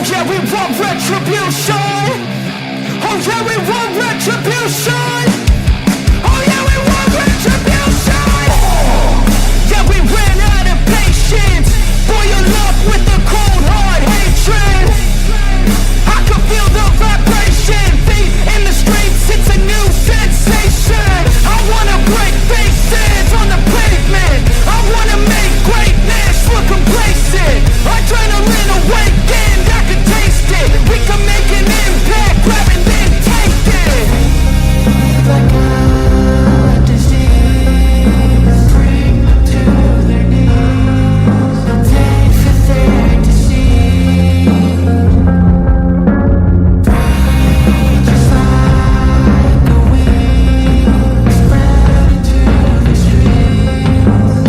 Oh yeah, we want retribution. Oh yeah, we want retribution. Oh yeah, we want retribution. Yeah, we ran out of patience. Boil up with the cold hard hatred. I can feel the vibration. Feet in the streets, it's a new sensation. I wanna break faces on the pavement. I wanna make greatness look complacent. Adrenaline awakened, I can taste it. We can make an impact, grab and then take it. Like a disease, bring them to their knees. Take for their disease. Rage is like a weed, spread into the streets.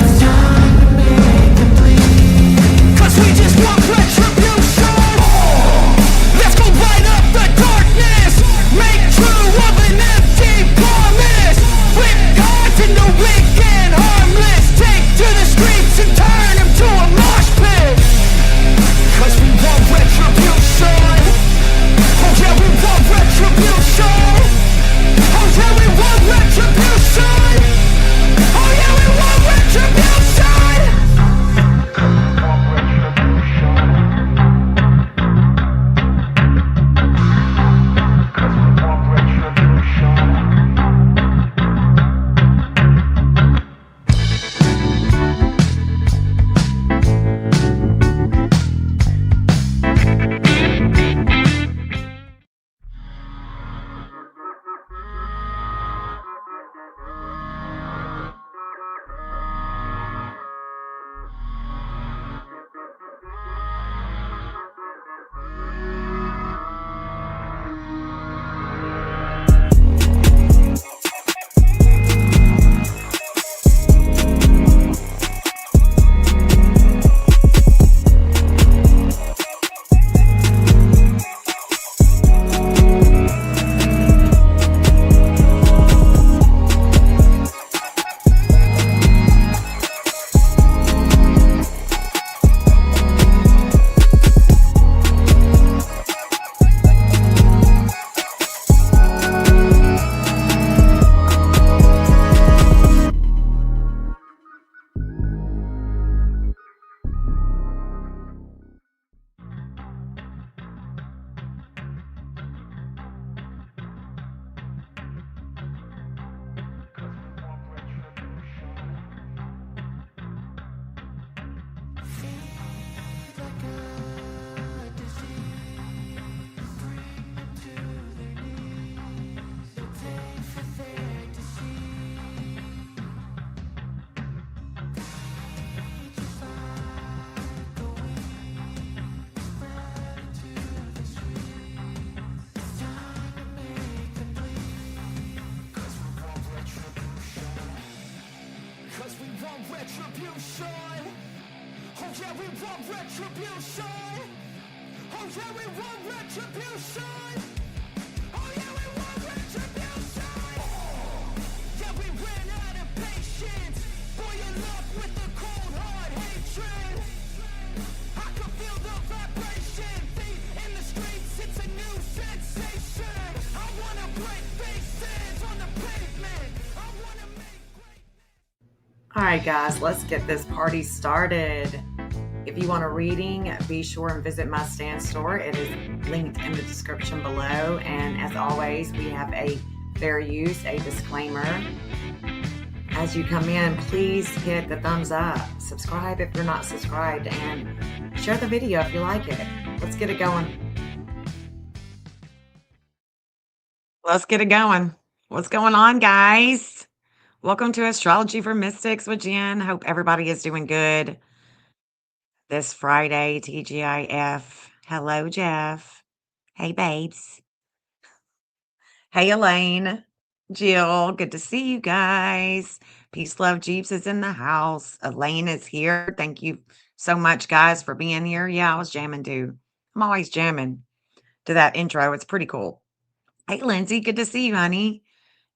It's time to make them bleed. 'Cause we just want retribution. Let's go light up the darkness. Make true of an empty promise. Flip cards into weak and harmless. Take to the streets and turn them to a mosh pit. 'Cause we want retribution. Oh yeah, we want retribution. Oh yeah, we want retribution. Oh yeah, we want retribution. Retribution. Oh yeah, we want retribution. Oh yeah, we want retribution. Oh yeah, we want retribution. Yeah, we ran out of patience. Boil up with the cold hard hatred. I can feel the vibration. Feet in the streets, it's a new sensation. I wanna break faces on the pavement. I wanna make great. All right, guys, let's get this party started. If you want a reading, be sure and visit my stand store. It is linked in the description below. And as always, we have a fair use, a disclaimer. As you come in, please hit the thumbs up, subscribe if you're not subscribed, and share the video if you like it. Let's get it going. Let's get it going. What's going on, guys? Welcome to Astrology for Mystics with Jenn. Hope everybody is doing good this Friday, TGIF. Hello, Jeff. Hey, babes. Hey, Elaine. Jill, good to see you guys. Peace, love, Jeeps is in the house. Elaine is here. Thank you so much, guys, for being here. Yeah, I was jamming, too. I'm always jamming to that intro. It's pretty cool. Hey, Lindsay, good to see you, honey.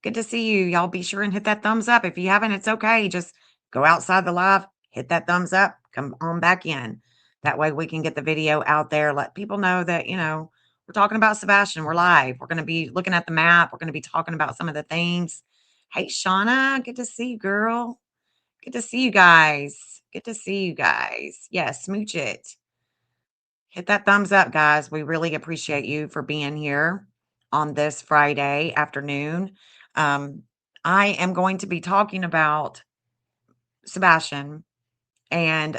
Good to see you. Y'all be sure and hit that thumbs up. If you haven't, it's okay. Just go outside the live, hit that thumbs up, come on back in. That way we can get the video out there, let people know that, we're talking about Sebastian. We're live. We're going to be looking at the map. We're going to be talking about some of the things. Hey, Shauna, good to see you, girl. Good to see you guys. Good to see you guys. Yeah, smooch it. Hit that thumbs up, guys. We really appreciate you for being here on this Friday afternoon. Um, I am going to be talking about Sebastian and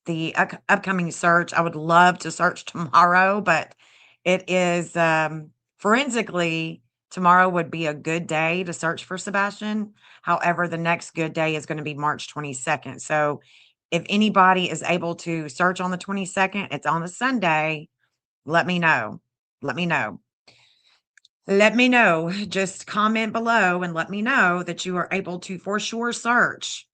the upcoming search. I would love to search tomorrow, but it is forensically tomorrow would be a good day to search for Sebastian. However, the next good day is going to be March 22nd. So if anybody is able to search on the 22nd, it's on a Sunday. Let me know. Let me know. Let me know. Just comment below and let me know that you are able to for sure search.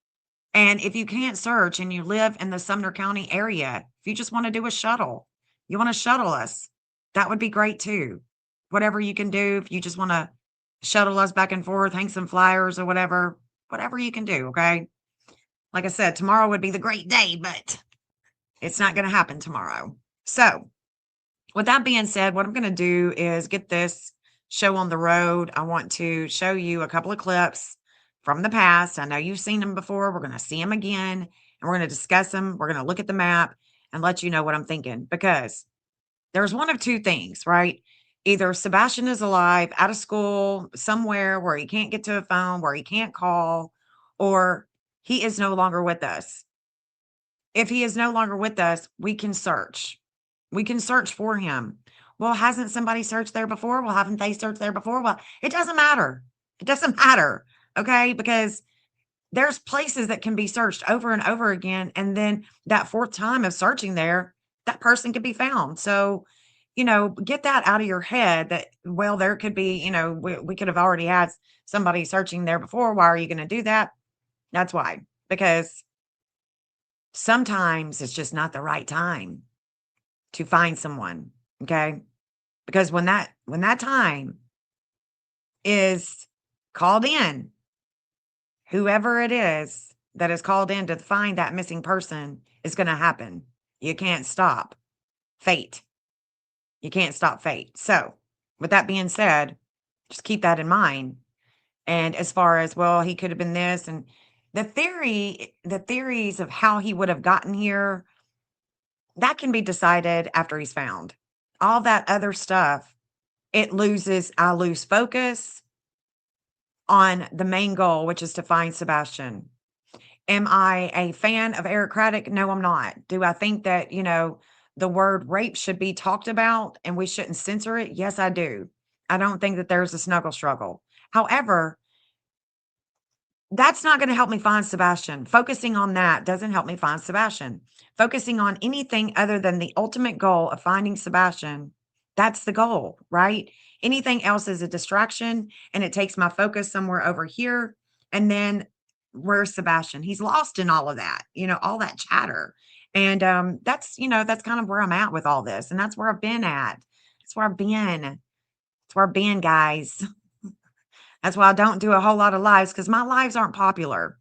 And if you can't search and you live in the Sumner County area, if you just want to do a shuttle, you want to shuttle us, that would be great too. Whatever you can do, if you just want to shuttle us back and forth, hang some flyers or whatever you can do. Okay. Like I said, tomorrow would be the great day, but it's not going to happen tomorrow. So, with that being said, what I'm going to do is get this show on the road. I want to show you a couple of clips from the past. I know you've seen them before. We're going to see them again and we're going to discuss them. We're going to look at the map and let you know what I'm thinking because there's one of two things, right? Either Sebastian is alive, out of school, somewhere where he can't get to a phone, where he can't call, or he is no longer with us. If he is no longer with us, we can search. We can search for him. Well, hasn't somebody searched there before? Well, haven't they searched there before? Well, it doesn't matter. It doesn't matter. Okay. Because there's places that can be searched over and over again. And then that fourth time of searching there, that person could be found. So, get that out of your head that, well, there could be, we could have already had somebody searching there before. Why are you going to do that? That's why. Because sometimes it's just not the right time to find someone, okay? Because when that time is called in, whoever it is that is called in to find that missing person is going to happen. You can't stop fate. You can't stop fate. So, with that being said, just keep that in mind. And as far as, well, he could have been this and the theories of how he would have gotten here, that can be decided after he's found. All that other stuff, I lose focus on the main goal, which is to find Sebastian. Am I a fan of Eric Craddock? No, I'm not. Do I think that, the word rape should be talked about and we shouldn't censor it? Yes, I do. I don't think that there's a snuggle struggle. However, that's not going to help me find Sebastian. Focusing on that doesn't help me find Sebastian. Focusing on anything other than the ultimate goal of finding Sebastian, that's the goal, right? Anything else is a distraction and it takes my focus somewhere over here. And then where's Sebastian? He's lost in all of that, all that chatter. And that's kind of where I'm at with all this. And that's where I've been at. That's where I've been. That's where I've been, guys. That's why I don't do a whole lot of lives because my lives aren't popular.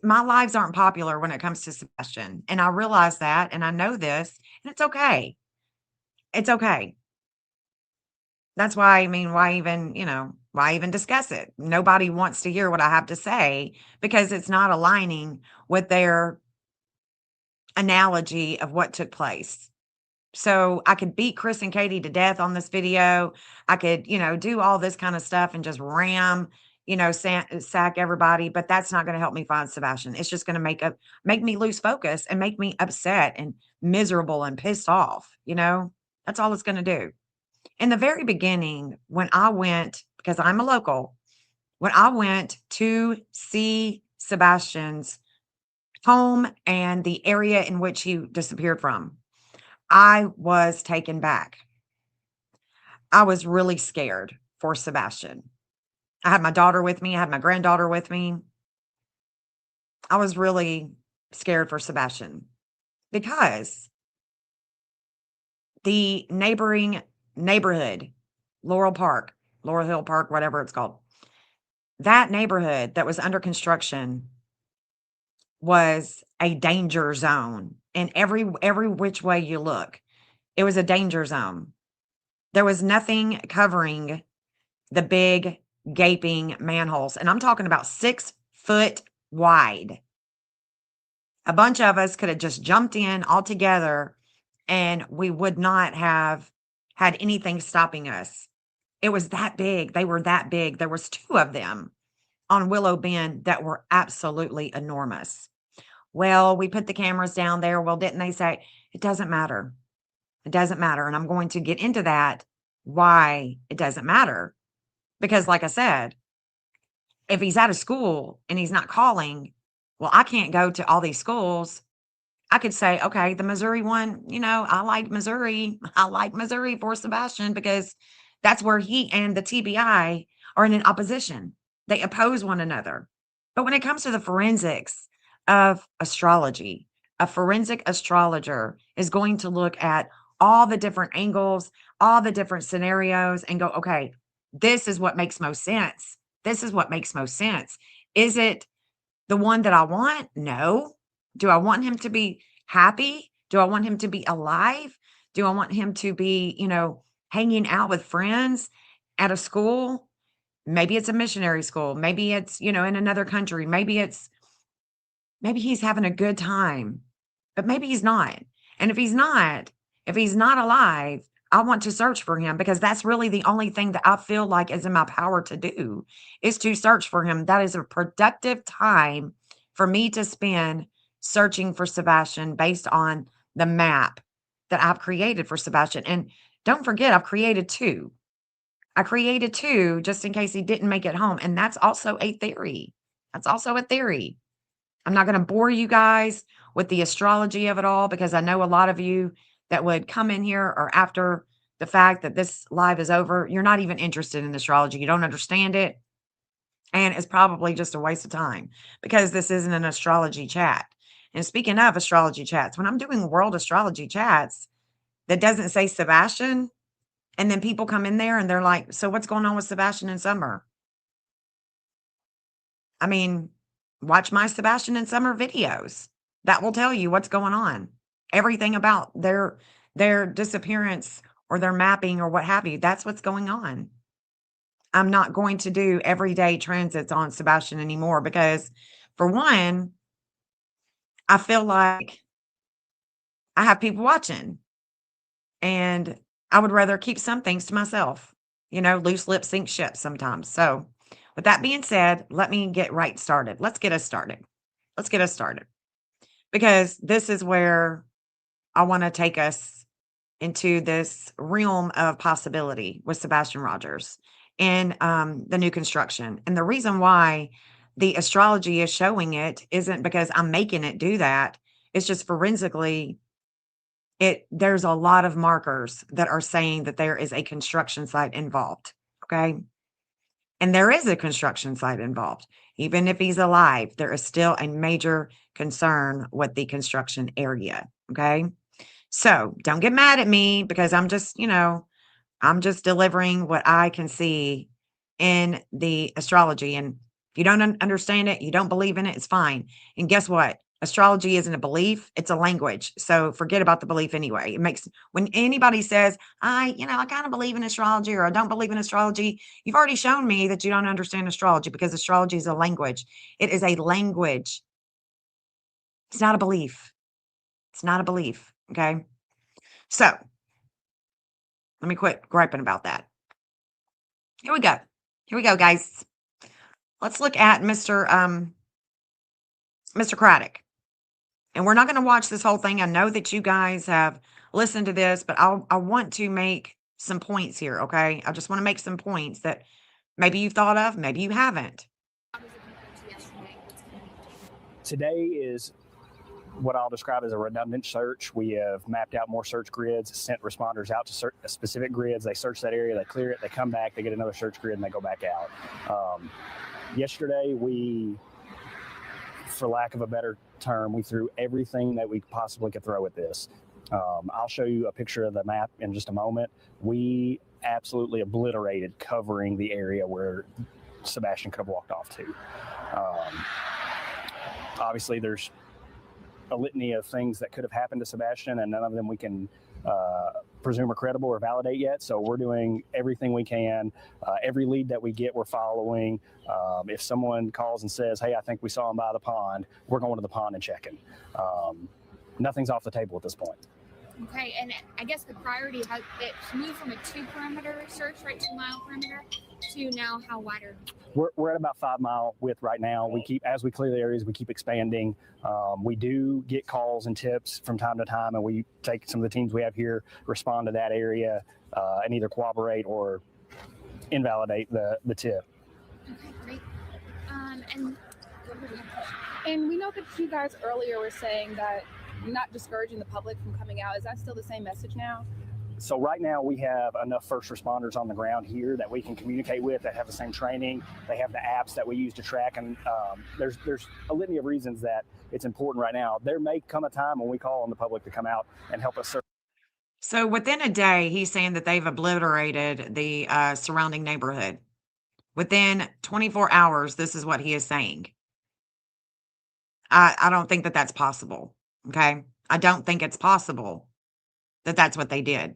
My lives aren't popular when it comes to Sebastian. And I realize that and I know this, and it's okay. It's okay. That's why, I mean, why even discuss it? Nobody wants to hear what I have to say because it's not aligning with their analogy of what took place. So I could beat Chris and Katie to death on this video. I could, do all this kind of stuff and just ram, sack everybody, but that's not going to help me find Sebastian. It's just going to make me lose focus and make me upset and miserable and pissed off, That's all it's going to do. In the very beginning, when I went, because I'm a local, when I went to see Sebastian's home and the area in which he disappeared from, I was taken back. I was really scared for Sebastian. I had my daughter with me. I had my granddaughter with me. I was really scared for Sebastian because the neighboring neighborhood, Laurel Hill Park, whatever it's called, that neighborhood that was under construction was a danger zone. in every which way you look. It was a danger zone. There was nothing covering the big gaping manholes, and I'm talking about 6 foot wide. A bunch of us could have just jumped in all together, and we would not have had anything stopping us. It was that big. They were that big. There was 2 of them on Willow Bend that were absolutely enormous. Well, we put the cameras down there. Well, didn't they say it doesn't matter? It doesn't matter. And I'm going to get into that, why it doesn't matter. Because, like I said, if he's out of school and he's not calling, well, I can't go to all these schools. I could say, okay, the Missouri one, I like Missouri. I like Missouri for Sebastian because that's where he and the TBI are in an opposition. They oppose one another. But when it comes to the forensics of astrology, a forensic astrologer is going to look at all the different angles, all the different scenarios, and go, okay, this is what makes most sense. This is what makes most sense. Is it the one that I want? No. Do I want him to be happy? Do I want him to be alive? Do I want him to be, hanging out with friends at a school? Maybe it's a missionary school. Maybe it's, in another country. Maybe he's having a good time, but maybe he's not. And if he's not alive, I want to search for him because that's really the only thing that I feel like is in my power to do is to search for him. That is a productive time for me to spend searching for Sebastian based on the map that I've created for Sebastian. And don't forget, I've created 2. I created 2 just in case he didn't make it home. And that's also a theory. That's also a theory. I'm not going to bore you guys with the astrology of it all because I know a lot of you that would come in here or after the fact that this live is over, you're not even interested in astrology. You don't understand it. And it's probably just a waste of time because this isn't an astrology chat. And speaking of astrology chats, when I'm doing world astrology chats that doesn't say Sebastian, and then people come in there and they're like, so what's going on with Sebastian and Summer? I mean, watch my Sebastian and Summer videos. That will tell you what's going on. Everything about their disappearance or their mapping or what have you. That's what's going on. I'm not going to do everyday transits on Sebastian anymore because, for one, I feel like I have people watching and I would rather keep some things to myself. Loose lips sink ships sometimes. So, with that being said, let me get right started. Let's get us started. Let's get us started because this is where I want to take us into this realm of possibility with Sebastian Rogers in the new construction. And the reason why the astrology is showing it isn't because I'm making it do that. It's just forensically, there's a lot of markers that are saying that there is a construction site involved. Okay. And there is a construction site involved. Even if he's alive, there is still a major concern with the construction area. Okay. So don't get mad at me because I'm just delivering what I can see in the astrology. And if you don't understand it, you don't believe in it, it's fine. And guess what? Astrology isn't a belief, it's a language. So forget about the belief anyway. It makes, when anybody says, I kind of believe in astrology or I don't believe in astrology, you've already shown me that you don't understand astrology because astrology is a language. It is a language. It's not a belief. It's not a belief. Okay. So let me quit griping about that. Here we go. Here we go, guys. Let's look at Mr. Craddock. And we're not going to watch this whole thing. I know that you guys have listened to this, but I want to make some points here, okay? I just want to make some points that maybe you've thought of, maybe you haven't. Today is what I'll describe as a redundant search. We have mapped out more search grids, sent responders out to specific grids. They search that area, they clear it, they come back, they get another search grid, and they go back out. Yesterday, we, for lack of a better term, we threw everything that we possibly could throw at this. I'll show you a picture of the map in just a moment. We absolutely obliterated covering the area where Sebastian could have walked off to. Obviously, there's a litany of things that could have happened to Sebastian, and none of them we can presume are credible or validate yet. So we're doing everything we can. Every lead that we get, we're following. If someone calls and says, hey, I think we saw him by the pond, we're going to the pond and checking. Nothing's off the table at this point. Okay, and I guess the priority has it's moved from a 2-perimeter search, right, 2-mile perimeter, to now how wider? We're at about 5-mile width right now. We keep, as we clear the areas, we keep expanding. We do get calls and tips from time to time, and we take some of the teams we have here, respond to that area, and either corroborate or invalidate the tip. Okay, great. And And we know that you guys earlier were saying that not discouraging the public from coming out. Is that still the same message now? So right now we have enough first responders on the ground here that we can communicate with, that have the same training. They have the apps that we use to track, and there's a litany of reasons that it's important right now. There may come a time when we call on the public to come out and help us serve. So within a day, he's saying that they've obliterated the surrounding neighborhood. Within 24 hours, this is what he is saying. I don't think that that's possible. Okay. I don't think it's possible that that's what they did.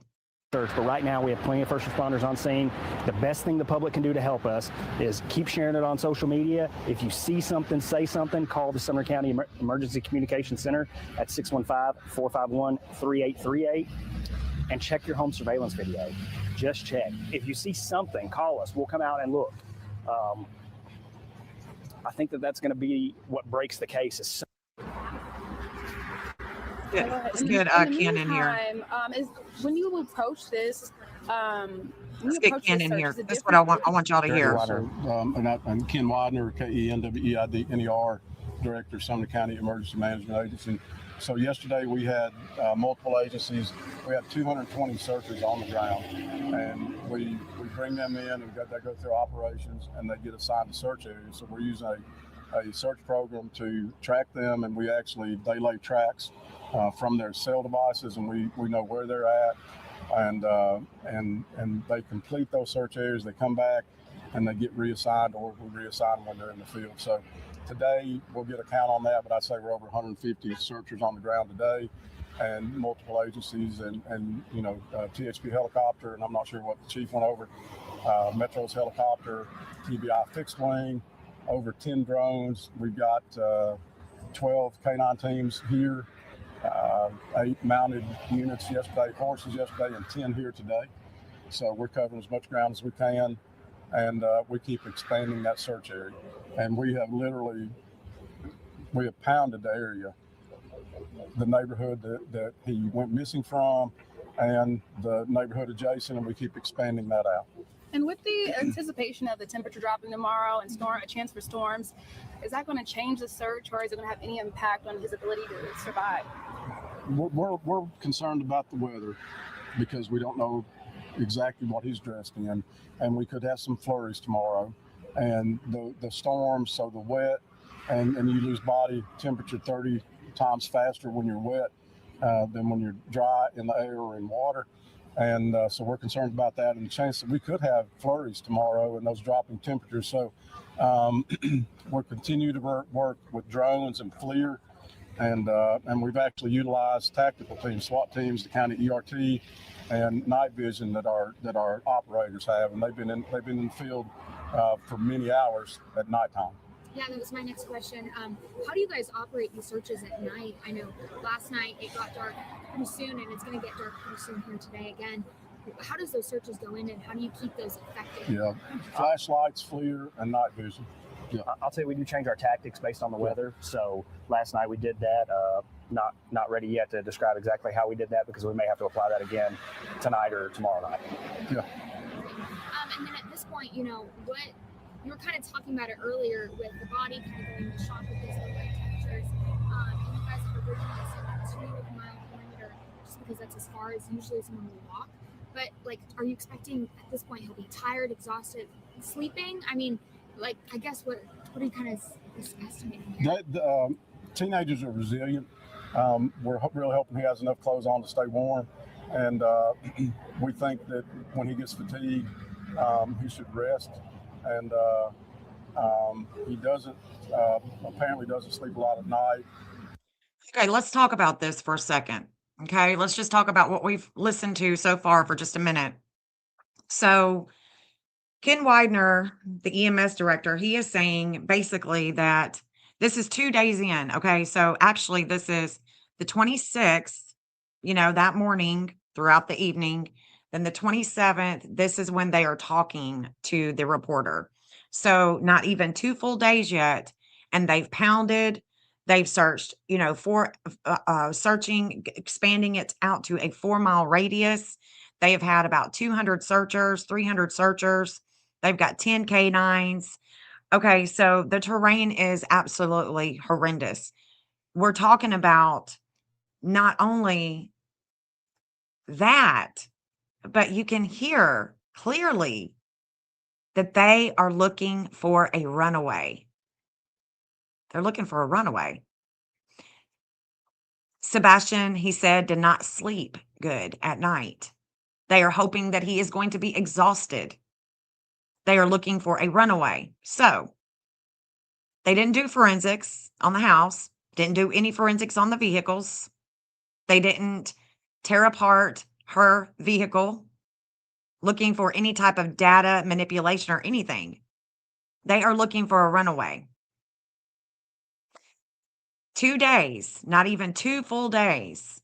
But right now we have plenty of first responders on scene. The best thing the public can do to help us is keep sharing it on social media. If you see something, say something, call the Sumner County Emergency Communication Center at 615-451-3838 and check your home surveillance video. Just check. If you see something, call us. We'll come out and look. I think that that's going to be what breaks the case. Is Good. It's good. Ken in here. Is when you approach this, Let's get Ken in here. That's what I want y'all to hear. And Ken Widener, KENWEIDNER, Director of Sumner County Emergency Management Agency. So yesterday we had multiple agencies. We had 220 searchers on the ground, and we bring them in and they go through operations and they get assigned to search areas. So we're using a search program to track them, and they lay tracks from their cell devices, and we know where they're at, and they complete those search areas. They come back and they get reassigned, or we reassign them when they're in the field. So today we'll get a count on that, but I'd say we're over 150 searchers on the ground today, and multiple agencies, and THP helicopter, and I'm not sure what the chief went over, Metro's helicopter, TBI fixed wing, over 10 drones. We've got 12 K9 teams here, 8 mounted units yesterday, horses yesterday, and 10 here today. So we're covering as much ground as we can, and we keep expanding that search area. And we have pounded the area, the neighborhood that he went missing from, and the neighborhood adjacent, and we keep expanding that out. And with the anticipation of the temperature dropping tomorrow and a chance for storms, is that going to change the search, or is it going to have any impact on his ability to survive? We're concerned about the weather because we don't know exactly what he's dressed in, and we could have some flurries tomorrow. And the storms, so the wet, and you lose body temperature 30 times faster when you're wet than when you're dry in the air or in water. And so we're concerned about that, and the chance that we could have flurries tomorrow and those dropping temperatures. So we're continuing to work with drones and FLIR, and we've actually utilized tactical teams, SWAT teams, the county ERT, and night vision that our operators have, and they've been in the field for many hours at nighttime. Yeah, that was my next question. How do you guys operate these searches at night? I know last night it got dark pretty soon, and it's going to get dark pretty soon here today again. How does those searches go in, and how do you keep those effective? Yeah, flashlights, FLIR, and night vision. Yeah. I'll tell you, we do change our tactics based on the weather. So last night we did that. Not ready yet to describe exactly how we did that, because we may have to apply that again tonight or tomorrow night. Yeah. And then at this point, what you were kind of talking about it earlier with the body kind of going into shock with these low temperatures. And you guys have originally said that 2-mile perimeter, just because that's as far as usually someone will walk. But are you expecting at this point he'll be tired, exhausted, sleeping? I mean, I guess what are you kind of estimating here? Teenagers are resilient. We're really hoping he has enough clothes on to stay warm, and we think that when he gets fatigued, he should rest. And he apparently doesn't sleep a lot at night. Okay, let's talk about this for a second. Okay, let's just talk about what we've listened to so far for just a minute. So, Ken Widener, the EMS director, he is saying basically that this is 2 days in. Okay, so actually, this is the 26th, that morning throughout the evening. Then the 27th, this is when they are talking to the reporter. So, not even 2 full days yet. And they've pounded, they've searched, for searching, expanding it out to a 4-mile radius. They have had about 200 searchers, 300 searchers. They've got 10 canines. Okay, so the terrain is absolutely horrendous. We're talking about not only that, but you can hear clearly that they are looking for a runaway. They're looking for a runaway. Sebastian, he said, did not sleep good at night. They are hoping that he is going to be exhausted. They are looking for a runaway. So they didn't do forensics on the house, didn't do any forensics on the vehicles. They didn't tear apart her vehicle looking for any type of data manipulation or anything. They are looking for a runaway. 2 days, not even 2 full days.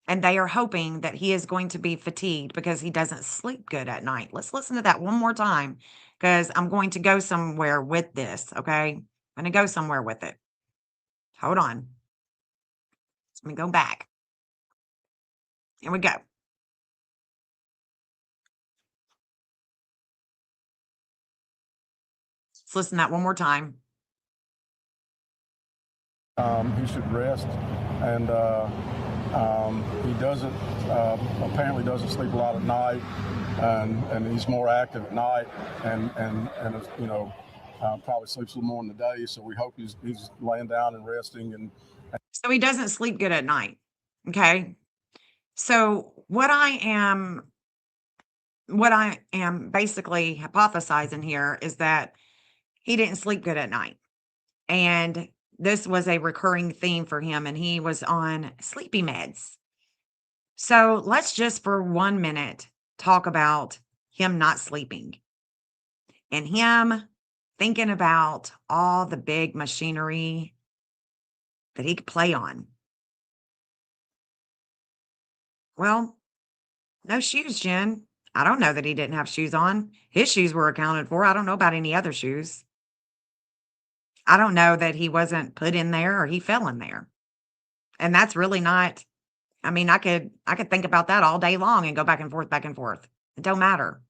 And they are hoping that he is going to be fatigued because he doesn't sleep good at night. Let's listen to that one more time because I'm going to go somewhere with this, okay? I'm going to go somewhere with it. Hold on. Let me go back. Here we go. Let's listen to that one more time. He should rest, and he doesn't apparently doesn't sleep a lot at night, and he's more active at night, and probably sleeps a little more in the day. So we hope he's laying down and resting. And so he doesn't sleep good at night. Okay. So what I am basically hypothesizing here is that he didn't sleep good at night. And this was a recurring theme for him, and he was on sleepy meds. So let's just for 1 minute talk about him not sleeping and him thinking about all the big machinery that he could play on. Well, no shoes, Jen. I don't know that he didn't have shoes on. His shoes were accounted for. I don't know about any other shoes. I don't know that he wasn't put in there or he fell in there. And that's really not, I mean, I could think about that all day long and go back and forth, back and forth. It don't matter.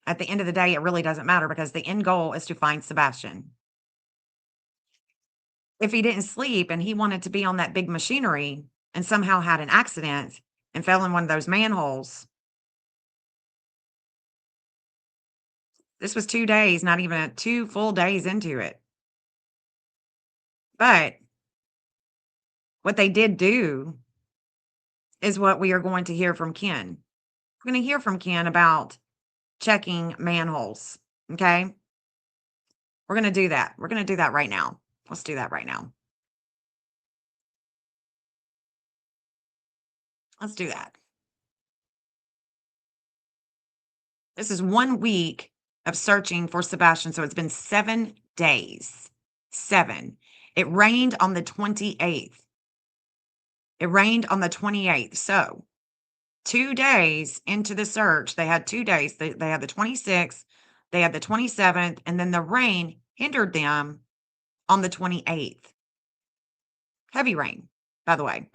At the end of the day, it really doesn't matter because the end goal is to find Sebastian. If he didn't sleep and he wanted to be on that big machinery and somehow had an accident and fell in one of those manholes, this was 2 days, not even 2 full days into it. But what they did do is what we are going to hear from Ken. We're going to hear from Ken about checking manholes. Okay. We're going to do that. We're going to do that right now. Let's do that right now. Let's do that. This is 1 week of searching for Sebastian. So it's been 7 days. 7. It rained on the 28th. It rained on the 28th. So 2 days into the search, they had 2 days. They had the 26th, they had the 27th, and then the rain hindered them on the 28th. Heavy rain, by the way.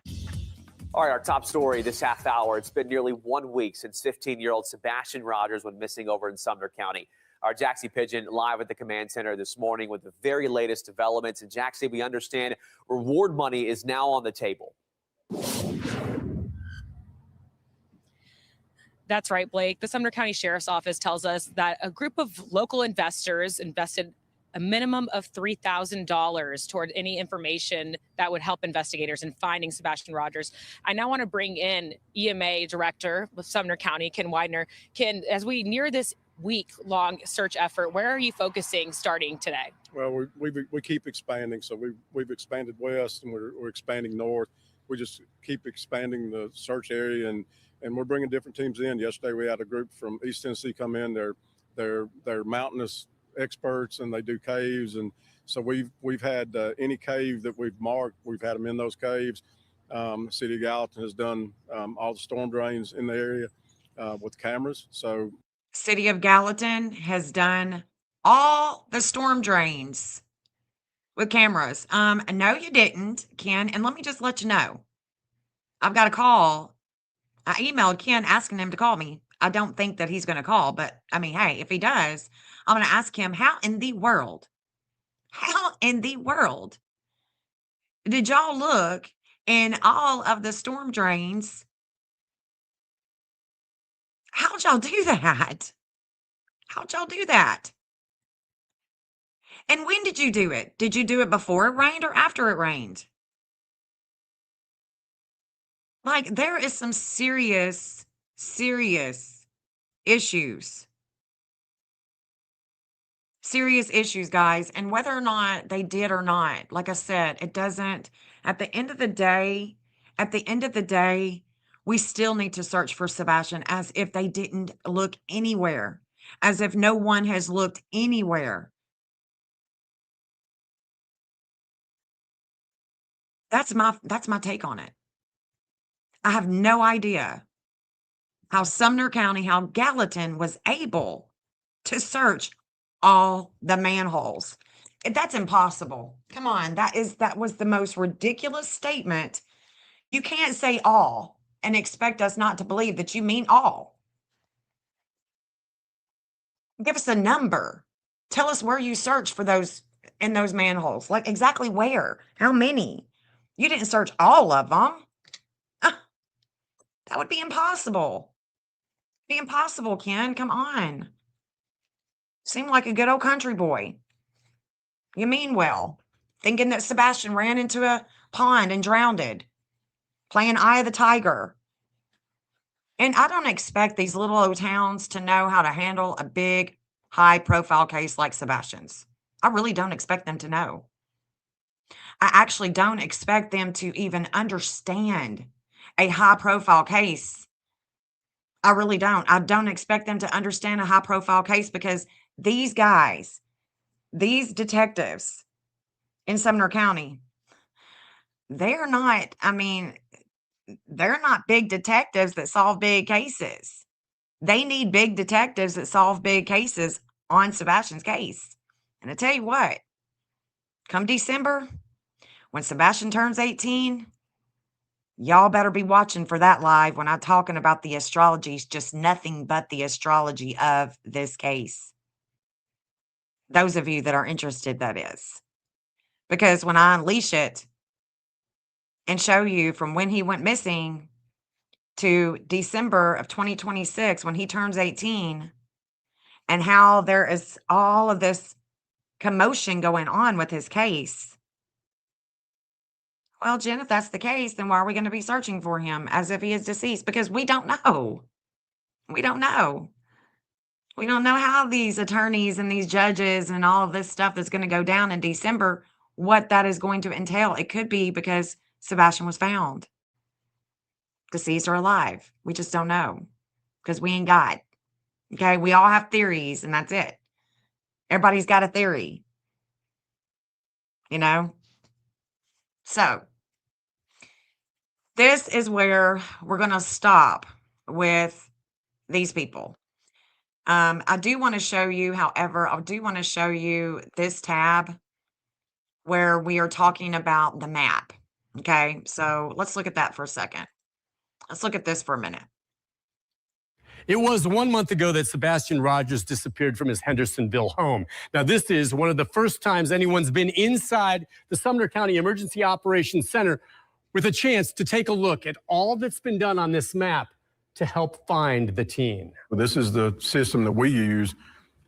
All right, our top story this half hour. It's been nearly 1 week since 15-year-old Sebastian Rogers went missing over in Sumner County. Our Jaxie Pigeon live at the command center this morning with the very latest developments. And Jaxie, we understand reward money is now on the table. That's right, Blake. The Sumner County Sheriff's Office tells us that a group of local investors invested a minimum of $3,000 toward any information that would help investigators in finding Sebastian Rogers. I now want to bring in EMA Director with Sumner County, Ken Widener. Ken, as we near this week-long search effort. Where are you focusing starting today? Well, we keep expanding. So we've expanded west and we're expanding north. We just keep expanding the search area and we're bringing different teams in. Yesterday we had a group from East Tennessee come in. They're mountainous experts and they do caves. And so we've had any cave that we've marked, we've had them in those caves. City of Gallatin has done all the storm drains in the area with cameras. So City of Gallatin has done all the storm drains with cameras. No, you didn't, Ken. And let me just let you know, I've got a call. I emailed Ken asking him to call me. I don't think that he's going to call, but I mean, hey, if he does, I'm going to ask him how in the world did y'all look in all of the storm drains? How'd y'all do that? How'd y'all do that? And when did you do it? Did you do it before it rained or after it rained? Like, there is some serious issues. Serious issues, guys. And whether or not they did or not, like I said, it doesn't, at the end of the day, we still need to search for Sebastian as if they didn't look anywhere, as if no one has looked anywhere. That's my take on it. I have no idea how Sumner County, how Gallatin was able to search all the manholes. That's impossible. Come on, that was the most ridiculous statement. You can't say all and expect us not to believe that you mean all. Give us a number. Tell us where you searched for those in those manholes. Like exactly where? How many? You didn't search all of them. That would be impossible. Be impossible, Ken. Come on. Seem like a good old country boy. You mean well. Thinking that Sebastian ran into a pond and drowned. Playing Eye of the Tiger. And I don't expect these little old towns to know how to handle a big, high-profile case like Sebastian's. I really don't expect them to know. I actually don't expect them to even understand a high-profile case. I really don't. I don't expect them to understand a high-profile case because these guys, these detectives in Sumner County, they're not big detectives that solve big cases. They need big detectives that solve big cases on Sebastian's case. And I tell you what, come December, when Sebastian turns 18, y'all better be watching for that live when I'm talking about the astrology, just nothing but the astrology of this case. Those of you that are interested, that is. Because when I unleash it and show you from when he went missing to December of 2026, when he turns 18, and how there is all of this commotion going on with his case. Well, Jen, if that's the case, then why are we going to be searching for him as if he is deceased? Because we don't know. We don't know. We don't know how these attorneys and these judges and all of this stuff that's going to go down in December, what that is going to entail. It could be because Sebastian was found deceased or alive. We just don't know because we ain't God. Okay, we all have theories and that's it. Everybody's got a theory, you know? So this is where we're going to stop with these people. I do want to show you, however, I do want to show you this tab where we are talking about the map. Okay, so let's look at that for a second. Let's look at this for a minute. It was 1 month ago that Sebastian Rogers disappeared from his Hendersonville home. Now, this is one of the first times anyone's been inside the Sumner County Emergency Operations Center with a chance to take a look at all that's been done on this map to help find the teen. this is the system that we use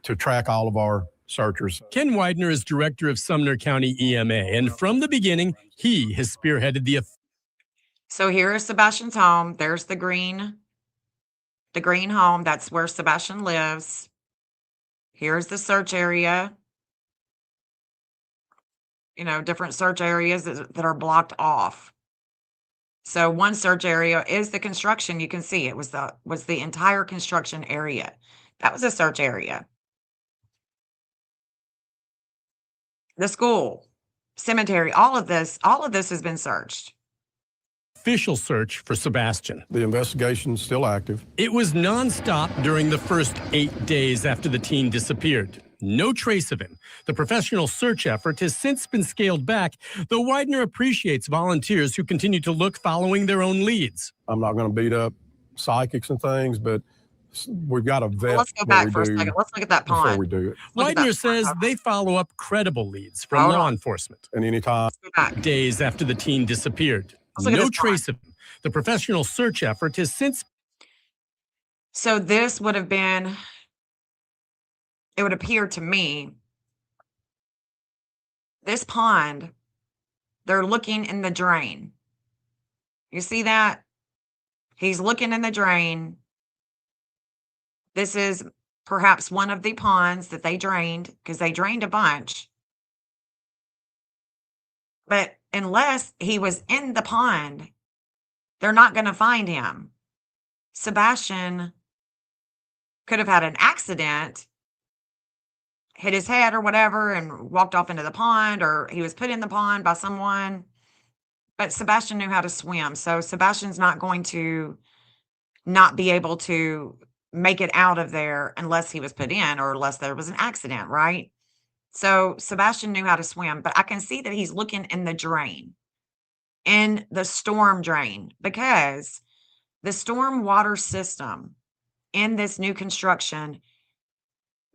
to track all of our searchers. Ken Widener is director of Sumner County EMA, and from the beginning, he has spearheaded the... So here is Sebastian's home. There's the green home. That's where Sebastian lives. Here's the search area. You know, different search areas that are blocked off. So one search area is the construction. You can see it was the entire construction area. That was a search area. The school, cemetery, all of this has been searched. Official search for Sebastian. The investigation's still active. It was nonstop during the first 8 days after the teen disappeared. No trace of him. The professional search effort has since been scaled back, though Widener appreciates volunteers who continue to look following their own leads. I'm not going to beat up psychics and things, but we've got to vet. Let's go back for a second. Let's look at that before pond. we do it. Widener says they follow up credible leads from law enforcement. And anytime. Let's go back. Days after the teen disappeared. Look at No this trace of him. The professional search effort has since. So this would have been, it would appear to me, this pond, they're looking in the drain. You see that? He's looking in the drain. This is perhaps one of the ponds that they drained, because they drained a bunch. But unless he was in the pond, they're not going to find him. Sebastian could have had an accident, hit his head or whatever, and walked off into the pond, or he was put in the pond by someone. But Sebastian knew how to swim. So Sebastian's not going to not be able to make it out of there unless he was put in or unless there was an accident, right? So Sebastian knew how to swim, but I can see that he's looking in the drain, in the storm drain, because the storm water system in this new construction,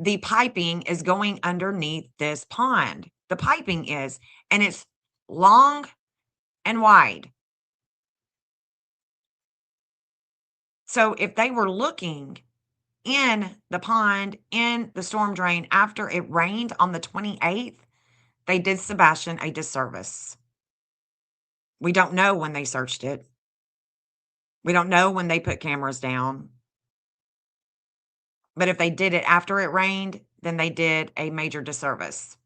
the piping is going underneath this pond. The piping is, and it's long and wide. So if they were looking in the pond, in the storm drain after it rained on the 28th, they did Sebastian a disservice. We don't know when they searched it. We don't know when they put cameras down. But if they did it after it rained, then they did a major disservice.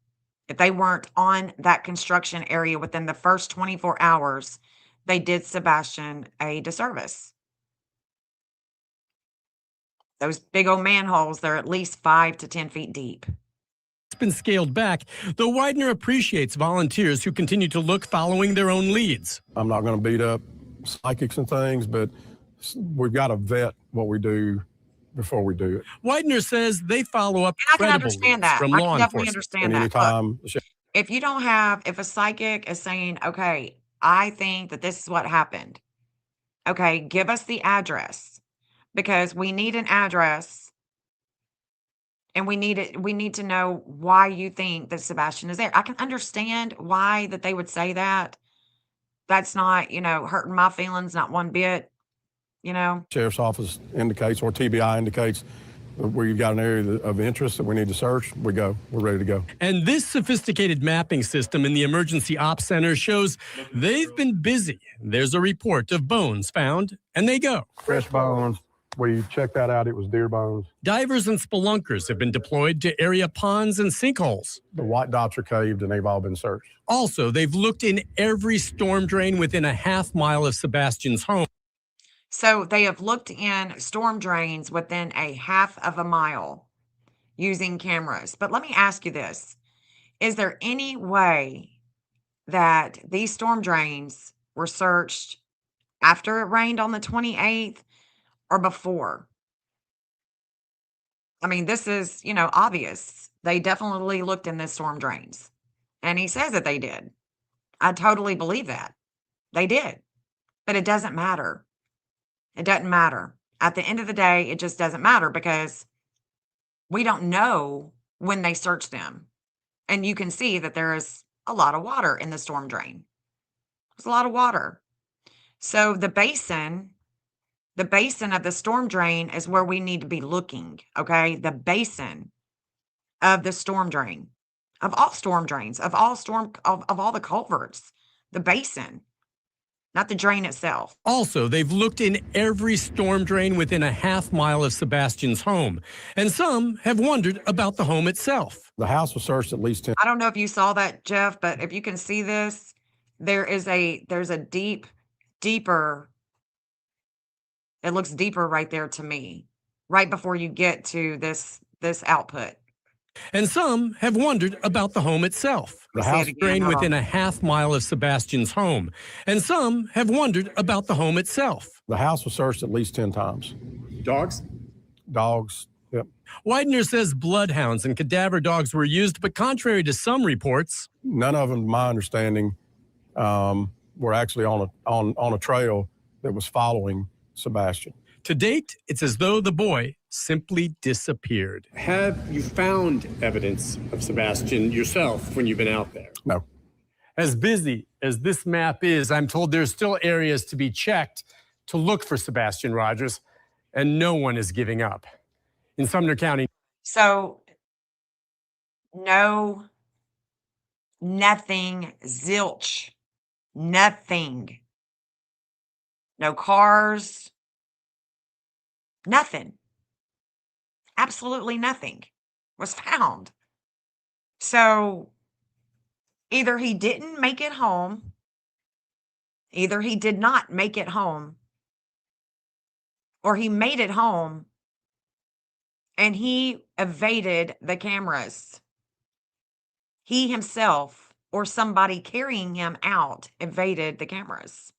If they weren't on that construction area within the first 24 hours, they did Sebastian a disservice. Those big old manholes, they're at least 5 to 10 feet deep. It's been scaled back, though Widener appreciates volunteers who continue to look following their own leads. I'm not going to beat up psychics and things, but we've got to vet what we do before we do it. Widener says they follow up And I can credible understand leads that. from I law can definitely enforcement. understand And that. Look, anytime, if you don't have, if a psychic is saying, okay, I think that this is what happened. Okay, give us the address, because we need an address and we need to know why you think that Sebastian is there. I can understand why that they would say that. That's not, hurting my feelings, not one bit, Sheriff's Office indicates, or TBI indicates, where you've got an area of interest that we need to search, we're ready to go. And this sophisticated mapping system in the Emergency Ops Center shows they've been busy. There's a report of bones found, and they go. Fresh bones. We checked that out. It was deer bones. Divers and spelunkers have been deployed to area ponds and sinkholes. The white dots are caved, and they've all been searched. Also, they've looked in every storm drain within a half mile of Sebastian's home. So they have looked in storm drains within a half of a mile using cameras. But let me ask you this. Is there any way that these storm drains were searched after it rained on the 28th or before? I mean, this is, obvious. They definitely looked in the storm drains. And he says that they did. I totally believe that. They did. But it doesn't matter. It doesn't matter. At the end of the day, it just doesn't matter, because we don't know when they searched them. And you can see that there is a lot of water in the storm drain. There's a lot of water. So the basin of the storm drain is where we need to be looking, okay? The basin of the storm drain, of all storm drains, of all the culverts, the basin. not the drain itself. Also, they've looked in every storm drain within a half-mile of Sebastian's home, and some have wondered about the home itself. The house was searched at least 10. I don't know if you saw that, Jeff, but if you can see this, there's a deeper, it looks deeper right there to me, right before you get to this output. And some have wondered about the home itself. The Say it house again, drained hold within on. a half-mile of Sebastian's home, and some have wondered about the home itself. The house was searched at least 10 times. Dogs? Dogs, yep. Widener says bloodhounds and cadaver dogs were used, but contrary to some reports, None of them, to my understanding, were actually on a trail that was following Sebastian. to date, it's as though the boy simply disappeared. Have you found evidence of Sebastian yourself when you've been out there? No. As busy as this map is, I'm told there's still areas to be checked to look for Sebastian Rogers, and no one is giving up. In Sumner County. So, no, nothing, zilch, nothing. No cars, nothing. Absolutely nothing was found. So, either he didn't make it home, either he did not make it home, or he made it home and he evaded the cameras. He himself or somebody carrying him out evaded the cameras.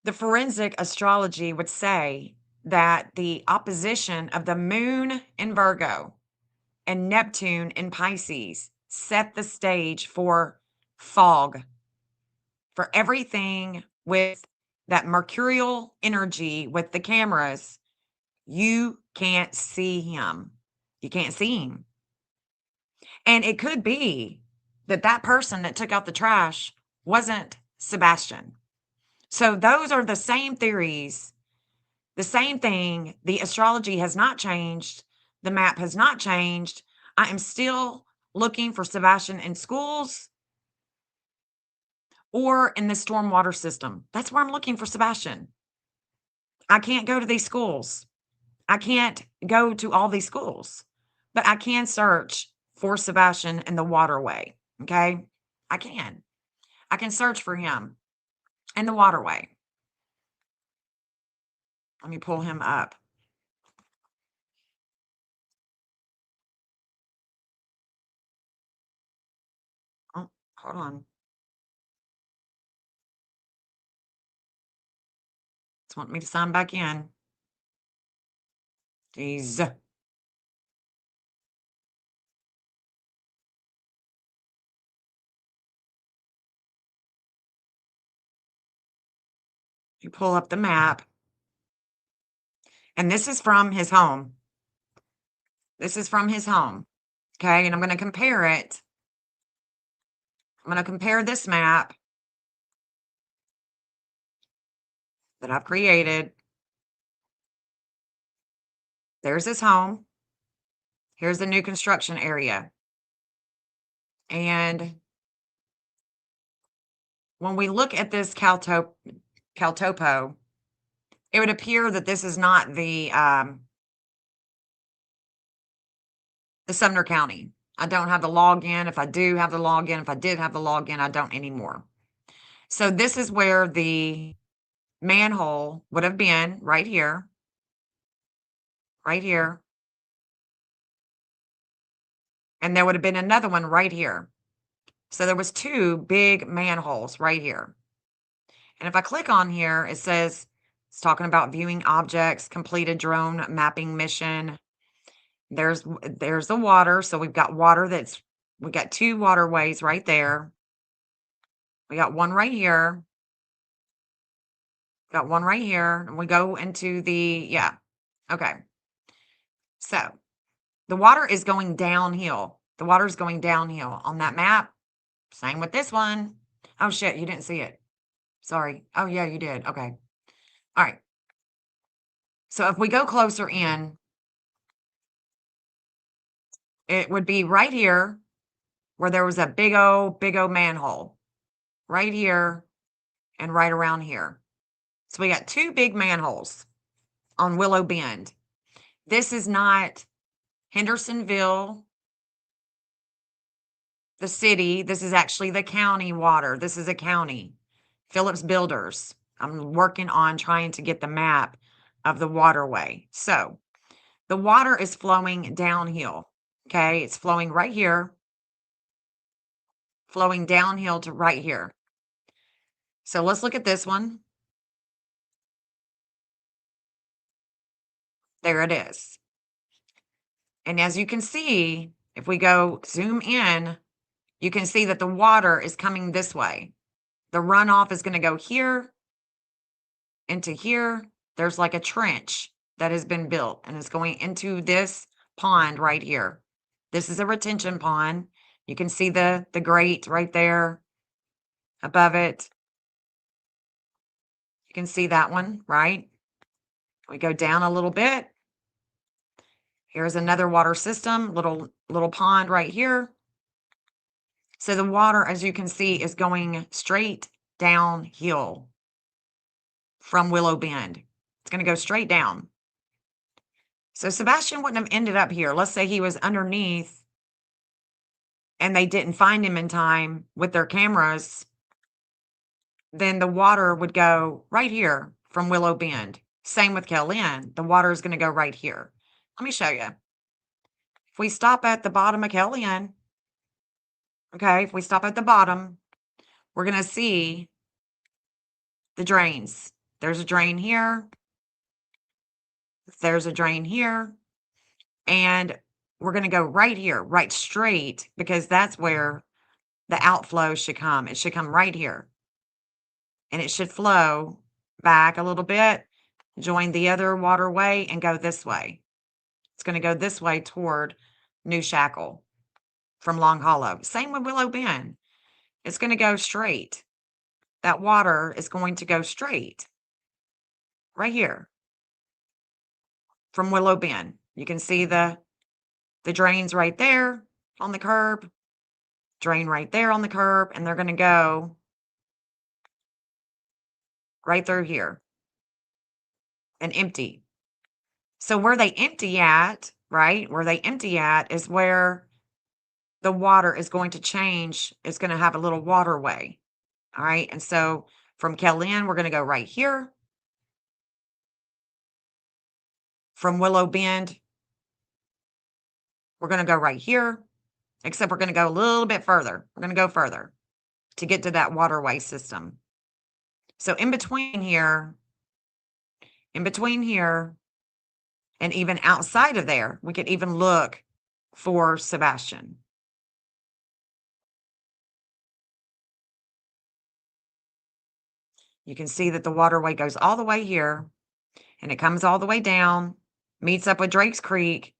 The forensic astrology would say that the opposition of the moon in Virgo and Neptune in Pisces set the stage for fog, for everything with that mercurial energy with the cameras. You can't see him. You can't see him. And it could be that that person that took out the trash wasn't Sebastian. So those are the same theories, the same thing. The astrology has not changed. The map has not changed. I am still looking for Sebastian in schools or in the stormwater system. That's where I'm looking for Sebastian. I can't go to these schools. I can't go to all these schools, but I can search for Sebastian in the waterway. Okay. I can search for him in the waterway. Let me pull him up. Oh, hold on. It's wanting me to sign back in. Jeez. You pull up the map. And this is from his home. This is from his home. Okay. And I'm going to compare it. I'm going to compare this map that I've created. There's his home. Here's the new construction area. And when we look at this Caltopo, it would appear that this is not the Sumner County. I don't have the login. If I do have the login, if I did have the login, I don't anymore. So this is where the manhole would have been, right here. Right here. And there would have been another one right here. So there was two big manholes right here. And if I click on here, it says, it's talking about viewing objects, completed drone mapping mission. There's the water. So we've got water we got two waterways right there. We got one right here. Got one right here. And we go into yeah. Okay. So the water is going downhill. The water is going downhill on that map. Same with this one. Oh, shit. You didn't see it. Sorry. Oh, yeah, you did. Okay. All right. So if we go closer in, it would be right here where there was a big old manhole. Right here and right around here. So we got 2 big manholes on Willow Bend. This is not Hendersonville, the city. This is actually the county water. This is a county. Phillips Builders. I'm working on trying to get the map of the waterway. So the water is flowing downhill. Okay. It's flowing right here, flowing downhill to right here. So let's look at this one. There it is. And as you can see, if we go zoom in, you can see that the water is coming this way. The runoff is going to go here into here. There's like a trench that has been built and it's going into this pond right here. This is a retention pond. You can see the grate right there above it. You can see that one, right? We go down a little bit. Here's another water system, little pond right here. So the water, as you can see, is going straight downhill from Willow Bend. It's going to go straight down. So Sebastian wouldn't have ended up here. Let's say he was underneath and they didn't find him in time with their cameras. Then the water would go right here from Willow Bend. Same with Kellyn. The water is going to go right here. Let me show you. If we stop at the bottom of Kellyn, okay, if we stop at the bottom, we're going to see the drains. There's a drain here. There's a drain here. And we're going to go right here, right straight, because that's where the outflow should come. It should come right here. And it should flow back a little bit, join the other waterway, and go this way. It's going to go this way toward New Shackle from Long Hollow. Same with Willow Bend. It's going to go straight. That water is going to go straight right here from Willow Bend. You can see the drains right there on the curb, drain right there on the curb, and they're going to go right through here and empty. So where they empty at, right, where they empty at is where the water is going to change. It's going to have a little waterway. All right. And so from Kellyn, we're going to go right here. From Willow Bend, we're going to go right here, except we're going to go a little bit further. We're going to go further to get to that waterway system. So in between here, and even outside of there, we could even look for Sebastian. You can see that the waterway goes all the way here, and it comes all the way down, meets up with Drake's Creek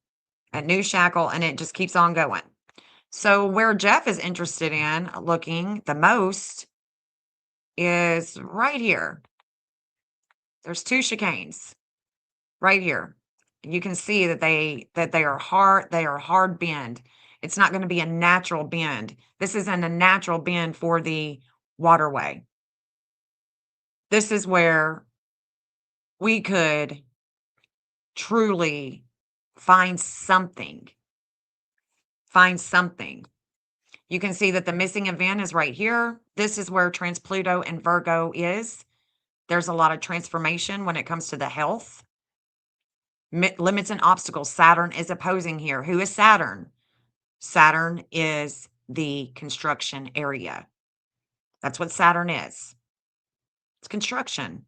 at New Shackle, and it just keeps on going. So where Jeff is interested in looking the most is right here. There's 2 chicanes right here. You can see that they are hard bend. It's not going to be a natural bend. This isn't a natural bend for the waterway. This is where we could truly find something. You can see that the missing event is right here. This is where Trans-Pluto and Virgo is. There's a lot of transformation when it comes to the health. Limits and obstacles. Saturn is opposing here. Who is Saturn? Saturn is the construction area. That's what Saturn is. It's construction.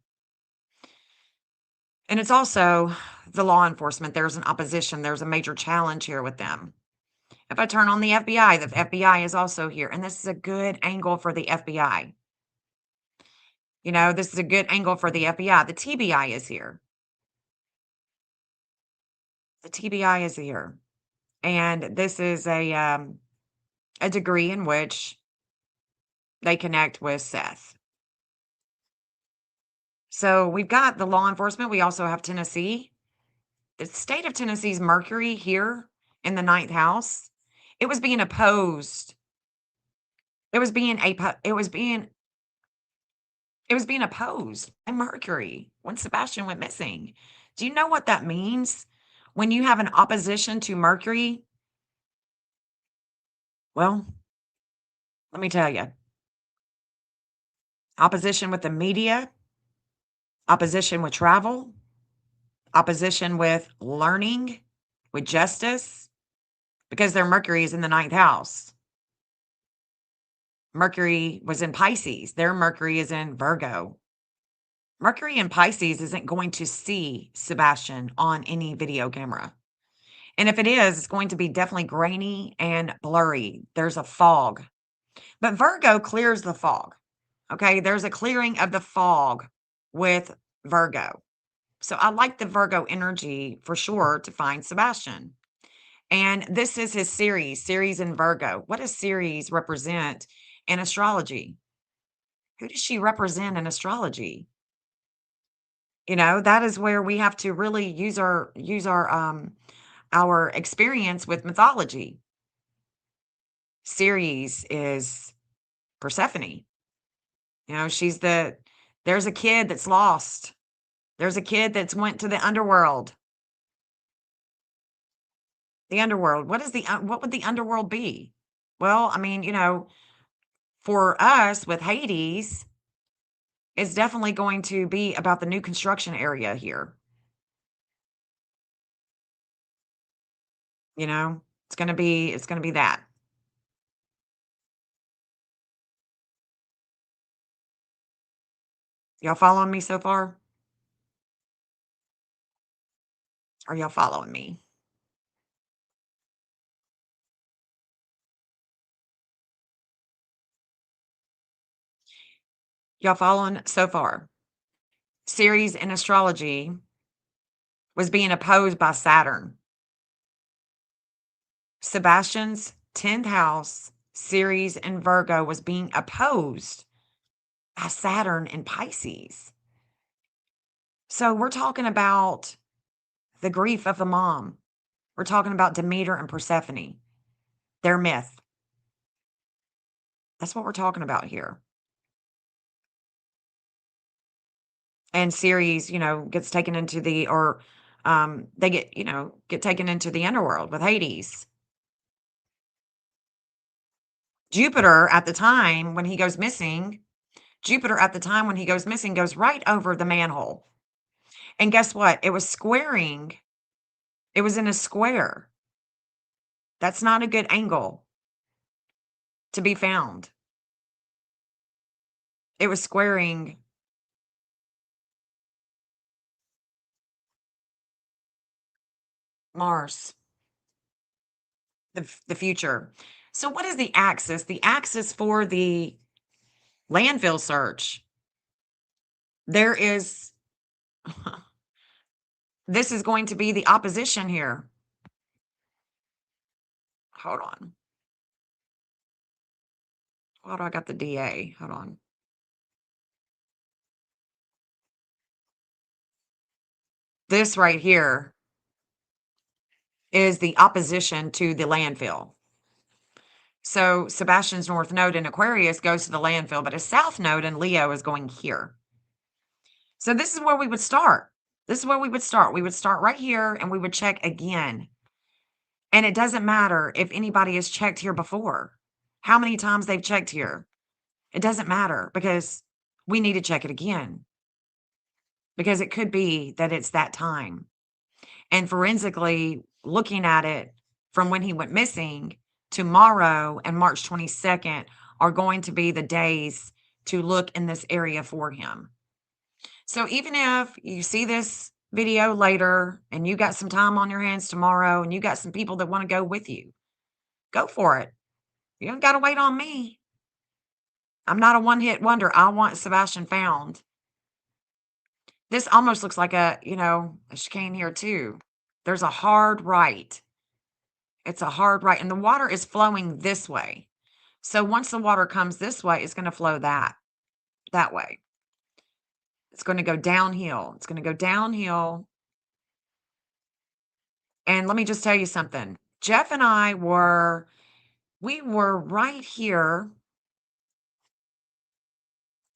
And it's also the law enforcement. There's an opposition. There's a major challenge here with them. If I turn on the FBI is also here. And this is a good angle for the FBI. You know, this is a good angle for the FBI. The TBI is here. The TBI is here. And this is a degree in which they connect with Seth. So we've got the law enforcement. We also have Tennessee. The state of Tennessee's Mercury here in the 9th house. It was being opposed. It was being It was being opposed by Mercury when Sebastian went missing. Do you know what that means? When you have an opposition to Mercury, well, let me tell you, opposition with the media, opposition with travel, opposition with learning, with justice, because their Mercury is in the ninth house. Mercury was in Pisces. Their Mercury is in Virgo. Mercury in Pisces isn't going to see Sebastian on any video camera. And if it is, it's going to be definitely grainy and blurry. There's a fog. But Virgo clears the fog. Okay. There's a clearing of the fog with Virgo. So I like the Virgo energy for sure to find Sebastian. And this is his Ceres in Virgo. What does Ceres represent in astrology? Who does she represent in astrology? You know, that is where we have to really use our experience with mythology. Ceres is Persephone. You know, there's a kid that's lost. There's a kid that's went to the underworld. The underworld. What would the underworld be? Well, I mean, you know, for us with Hades, it's definitely going to be about the new construction area here. You know, it's going to be that. Y'all following me so far? Are y'all following me? Y'all following so far? Ceres in astrology was being opposed by Saturn. Sebastian's 10th house, Ceres in Virgo, was being opposed by Saturn in Pisces. So we're talking about the grief of the mom. We're talking about Demeter and Persephone, their myth. That's what we're talking about here. And Ceres, you know, gets taken into they get taken into the underworld with Hades. Jupiter at the time when he goes missing goes right over the manhole. And guess what? It was squaring. It was in a square. That's not a good angle to be found. It was squaring Mars, the future. So what is the axis? The axis for the landfill search. There is, this is going to be the opposition here. Hold on. Why do I got the DA? Hold on. This right here is the opposition to the landfill. So Sebastian's north node in Aquarius goes to the landfill, but his south node in Leo is going here. So this is where we would start. This is where we would start. We would start right here and we would check again. And it doesn't matter if anybody has checked here before, how many times they've checked here. It doesn't matter because we need to check it again. Because it could be that it's that time. And forensically looking at it from when he went missing, tomorrow and March 22nd are going to be the days to look in this area for him. So even if you see this video later and you got some time on your hands tomorrow and you got some people that want to go with you, go for it. You don't got to wait on me. I'm not a one-hit wonder. I want Sebastian found. This almost looks like a chicane here too. There's a hard right. It's a hard right. And the water is flowing this way. So once the water comes this way, it's going to flow that way. It's going to go downhill. It's going to go downhill. And let me just tell you something. Jeff and I we were right here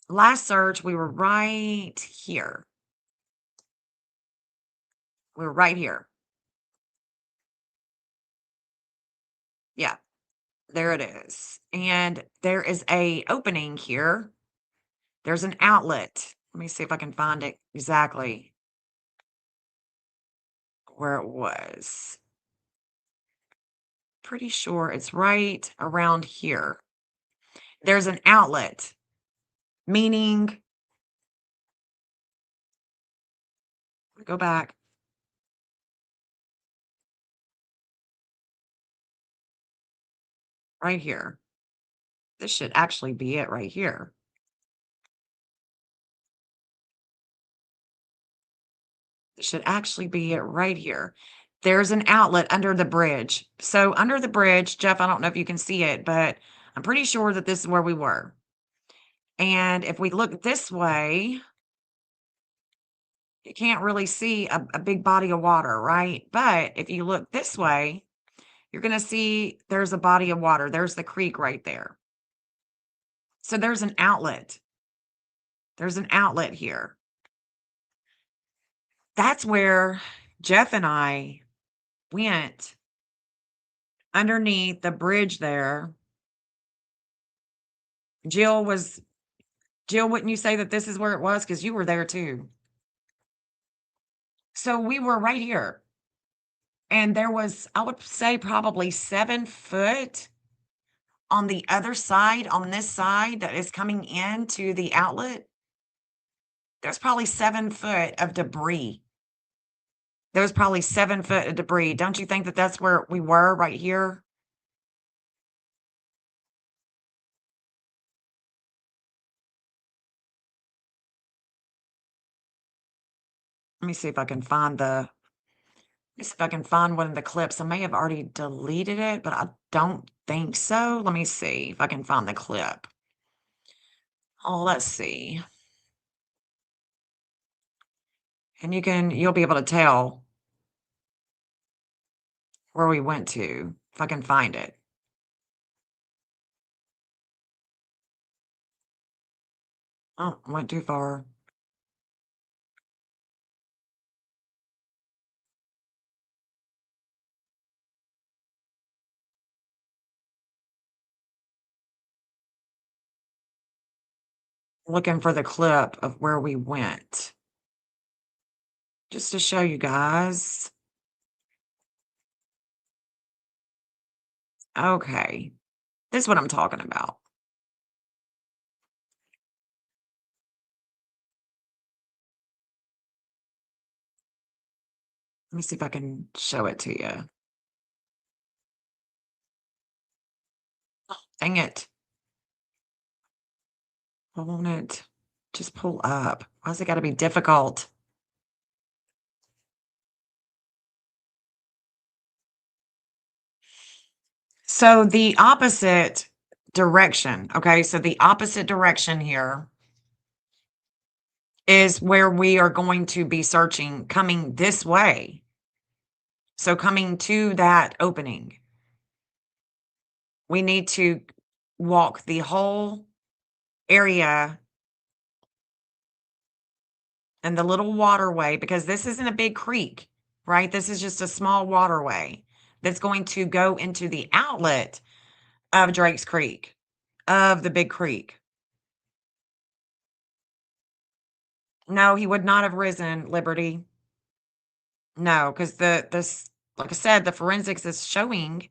last search, we were right here. We were right here. Yeah, there it is. And there is a opening here. There's an outlet. Let me see if I can find it exactly where it was. Pretty sure it's right around here. There's an outlet, meaning, go back. Right here. This should actually be it right here. This should actually be it right here. There's an outlet under the bridge. So under the bridge, Jeff, I don't know if you can see it, but I'm pretty sure that this is where we were. And if we look this way, you can't really see a big body of water, right? But if you look this way, you're going to see there's a body of water. There's the creek right there. So there's an outlet. There's an outlet here. That's where Jeff and I went underneath the bridge there. Jill, wouldn't you say that this is where it was? Because you were there too. So we were right here. And there was, I would say, probably 7 foot on the other side, on this side that is coming into the outlet. There's probably 7 foot of debris. There was probably 7 foot of debris. Don't you think that that's where we were right here? Let me see if I can find one of the clips. I may have already deleted it, but I don't think so. Let me see if I can find the clip. Oh, let's see. And you'll be able to tell where we went to if I can find it. Oh, I went too far. Looking for the clip of where we went. Just to show you guys. Okay. This is what I'm talking about. Let me see if I can show it to you. Oh, dang it. Why won't it just pull up? Why's it got to be difficult? So the opposite direction, okay? So the opposite direction here is where we are going to be searching, coming this way. So coming to that opening, we need to walk the whole area and the little waterway, because this isn't a big creek, right? This is just a small waterway that's going to go into the outlet of Drake's Creek, of the big creek. No, he would not have risen, Liberty. No, because this, like I said, the forensics is showing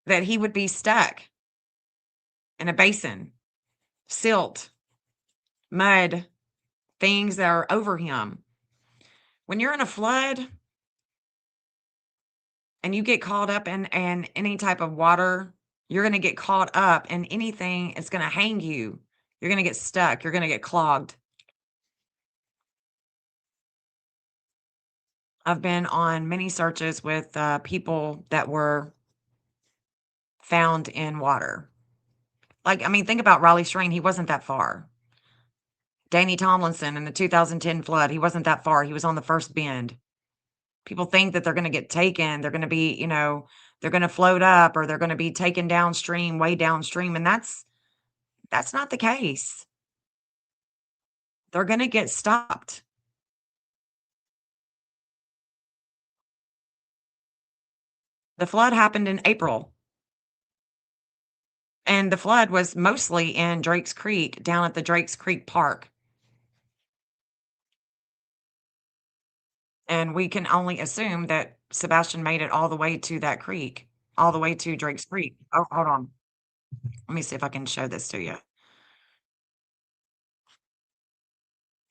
that he would be stuck in a basin, silt, mud, things that are over him. When you're in a flood and you get caught up in any type of water, you're going to get caught up in anything. It's going to hang you. You're going to get stuck. You're going to get clogged. I've been on many searches with people that were found in water. Like, I mean, think about Raleigh Strain. He wasn't that far. Danny Tomlinson in the 2010 flood. He wasn't that far. He was on the first bend. People think that they're going to get taken. They're going to be, they're going to float up, or they're going to be taken downstream, way downstream. And that's not the case. they're going to get stopped. The flood happened in April. And the flood was mostly in Drakes Creek, down at the Drakes Creek Park. And we can only assume that Sebastian made it all the way to that creek, all the way to Drakes Creek. Oh, hold on. Let me see if I can show this to you.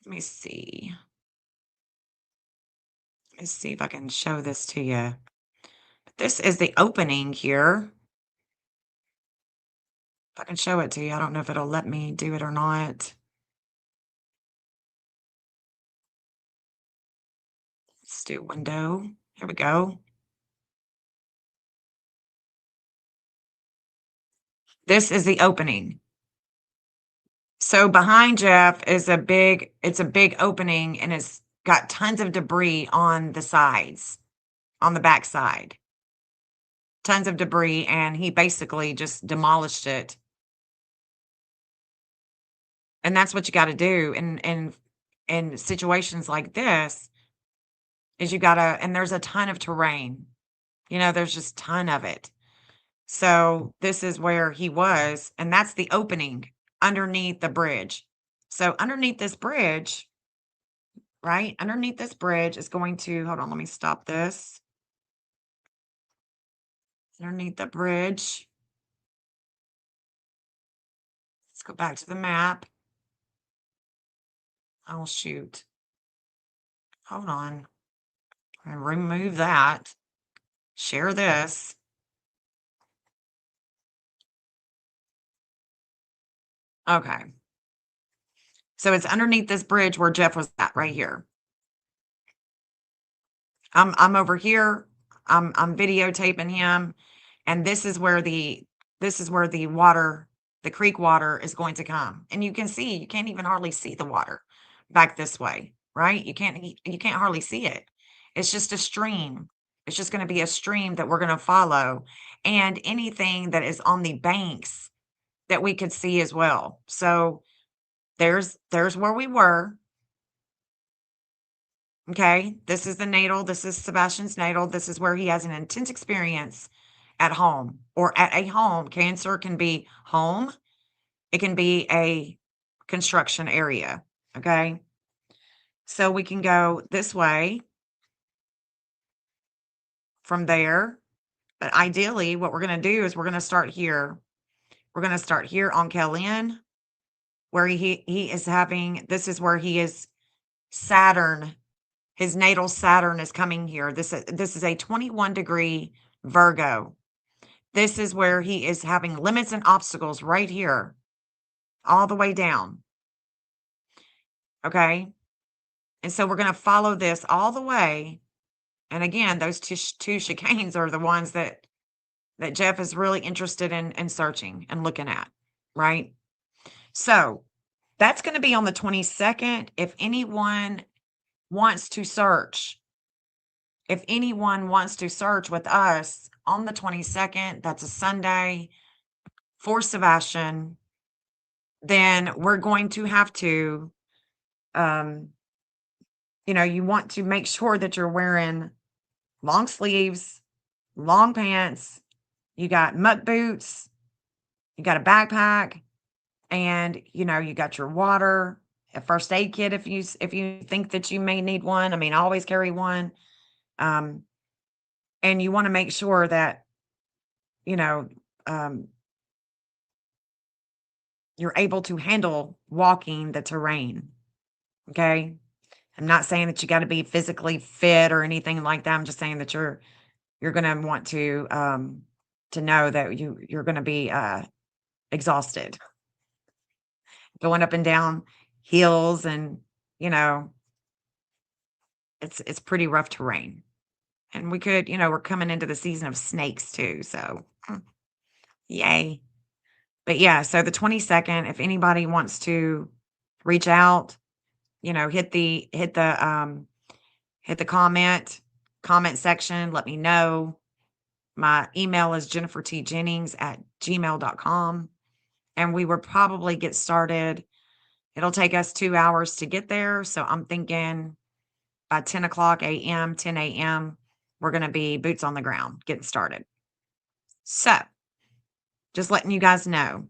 Let me see. Let's see if I can show this to you. This is the opening here. If I can show it to you, I don't know if it'll let me do it or not. Let's do window. Here we go. This is the opening. So behind Jeff is it's a big opening, and it's got tons of debris on the sides, on the back side. Tons of debris, and he basically just demolished it. And that's what you got to do in situations like this, is you got to, and there's a ton of terrain. You know, there's just a ton of it. So this is where he was, and that's the opening underneath the bridge. So underneath this bridge, right? Underneath this bridge is going to, hold on, let me stop this. Underneath the bridge. Let's go back to the map. Oh, shoot. Hold on. I'm gonna remove that. Share this. Okay. So it's underneath this bridge where Jeff was at, right here. I'm over here. I'm videotaping him, and this is where the water, the creek water, is going to come. And you can see, you can't even hardly see the water back this way, right? You can't hardly see it. It's just a stream. It's just going to be a stream that we're going to follow, and anything that is on the banks that we could see as well. So there's where we were. Okay, this is the natal. This is Sebastian's natal. This is where he has an intense experience at home, or at a home. Cancer can be home. It can be a construction area. Okay, so we can go this way from there. But ideally, what we're going to do is we're going to start here. We're going to start here on Kellyn, where he is having, this is where he is Saturn. His natal Saturn is coming here. This is a 21-degree Virgo. This is where he is having limits and obstacles right here, all the way down. Okay. And so we're going to follow this all the way. And again, those two chicanes are the ones that Jeff is really interested in searching and looking at, right? So that's going to be on the 22nd. If anyone wants to search, with us on the 22nd, that's a Sunday, for Sebastian, then we're going to have to, you want to make sure that you're wearing long sleeves, long pants, you got muck boots, you got a backpack, and, you got your water, a first aid kit if you think that you may need one. I mean, always carry one. And you want to make sure that, you're able to handle walking the terrain. Okay. I'm not saying that you got to be physically fit or anything like that. I'm just saying that you're going to want to know that you're going to be exhausted going up and down hills, and it's pretty rough terrain. And we could, we're coming into the season of snakes too, so yay. But yeah, so the 22nd, if anybody wants to reach out, hit the comment section, let me know. My email is jennifertjennings@gmail.com. And we will probably get started It'll take us 2 hours to get there. So I'm thinking by 10 o'clock a.m., 10 a.m., we're going to be boots on the ground, getting started. So just letting you guys know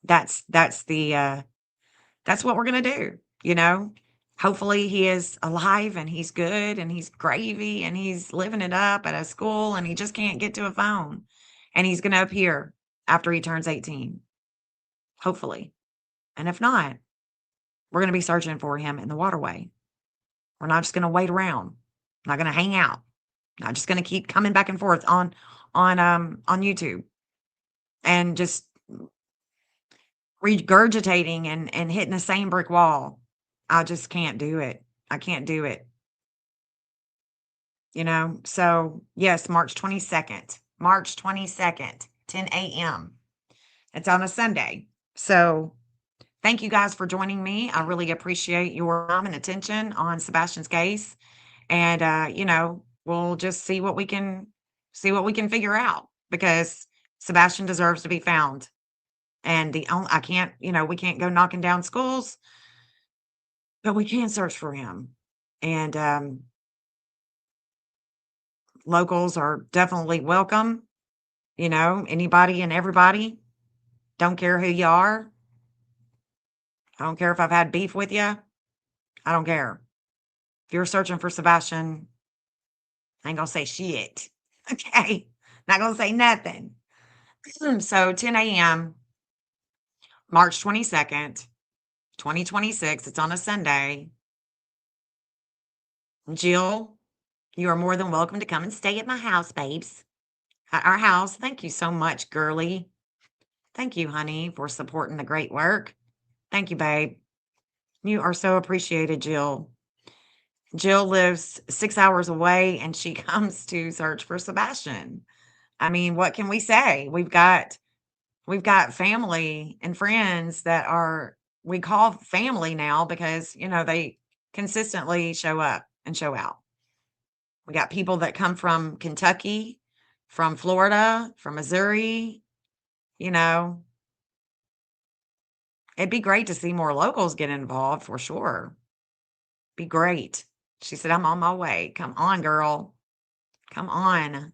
that's what we're going to do, you know. Hopefully he is alive and he's good and he's gravy and he's living it up at a school and he just can't get to a phone and he's going to appear after he turns 18. Hopefully. And if not, we're going to be searching for him in the waterway. We're not just going to wait around. Not going to hang out. Not just going to keep coming back and forth on YouTube and just regurgitating and hitting the same brick wall. I just can't do it. I can't do it. You know, so yes, March 22nd, 10 a.m. It's on a Sunday. So thank you guys for joining me. I really appreciate your time and attention on Sebastian's case. And, you know, we'll just see what we can figure out, because Sebastian deserves to be found. And we can't go knocking down schools, but we can search for him. And locals are definitely welcome. You know, anybody and everybody. Don't care who you are. I don't care if I've had beef with you. I don't care. If you're searching for Sebastian, I ain't gonna say shit. Okay? Not gonna say nothing. So 10 a.m., March 22nd, 2026. It's on a Sunday. Jill, you are more than welcome to come and stay at my house, babes. At our house. Thank you so much, girly. Thank you, honey, for supporting the great work. Thank you, babe. You are so appreciated, Jill. Jill lives 6 hours away and she comes to search for Sebastian. I mean, what can we say? We've got family and friends that we call family now because, you know, they consistently show up and show out. We got people that come from Kentucky, from Florida, from Missouri. You know, it'd be great to see more locals get involved for sure. Be great. She said, I'm on my way. Come on, girl. Come on.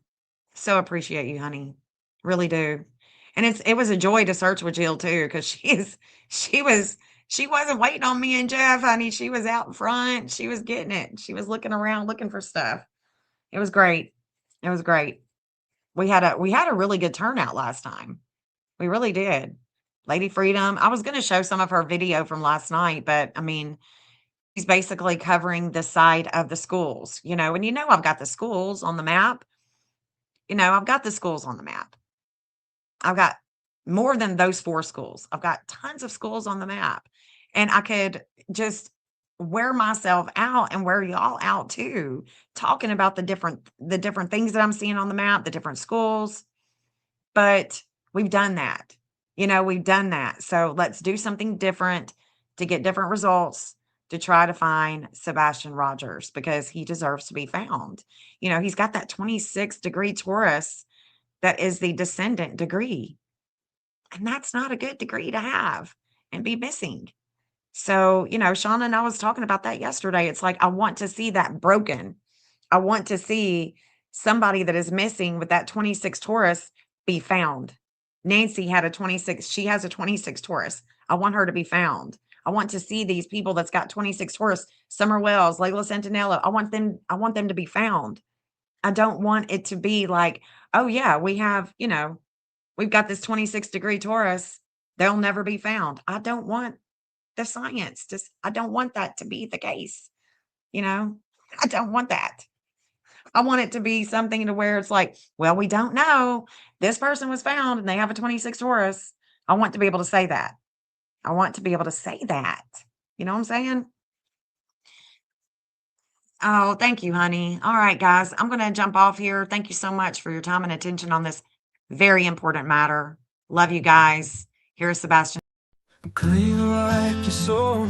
So appreciate you, honey. Really do. And it was a joy to search with Jill too, because she wasn't waiting on me and Jeff, honey. She was out in front. She was getting it. She was looking around, looking for stuff. It was great. It was great. We had a really good turnout last time. We really did. Lady Freedom. I was going to show some of her video from last night, but I mean, she's basically covering the side of the schools, you know, and you know, I've got the schools on the map. You know, I've got the schools on the map. I've got more than those 4 schools. I've got tons of schools on the map, and I could just wear myself out and wear y'all out too, talking about the different things that I'm seeing on the map, the different schools. But we've done that. You know, we've done that. So let's do something different to get different results to try to find Sebastian Rogers, because he deserves to be found. You know, he's got that 26-degree Taurus that is the descendant degree. And that's not a good degree to have and be missing. So, you know, Shauna and I was talking about that yesterday. It's like, I want to see that broken. I want to see somebody that is missing with that 26 Taurus be found. Nancy had a 26. She has a 26 Taurus. I want her to be found. I want to see these people that's got 26 Taurus, Summer Wells, Layla Santinello. I want them to be found. I don't want it to be like, oh yeah, we have, you know, we've got this 26-degree Taurus. They'll never be found. I don't want the science. I don't want that to be the case. You know, I don't want that. I want it to be something to where it's like, well, we don't know. This person was found and they have a 26 Taurus. I want to be able to say that. I want to be able to say that. You know what I'm saying? Oh, thank you, honey. All right, guys, I'm going to jump off here. Thank you so much for your time and attention on this very important matter. Love you guys. Here's Sebastian. Clean like your soul,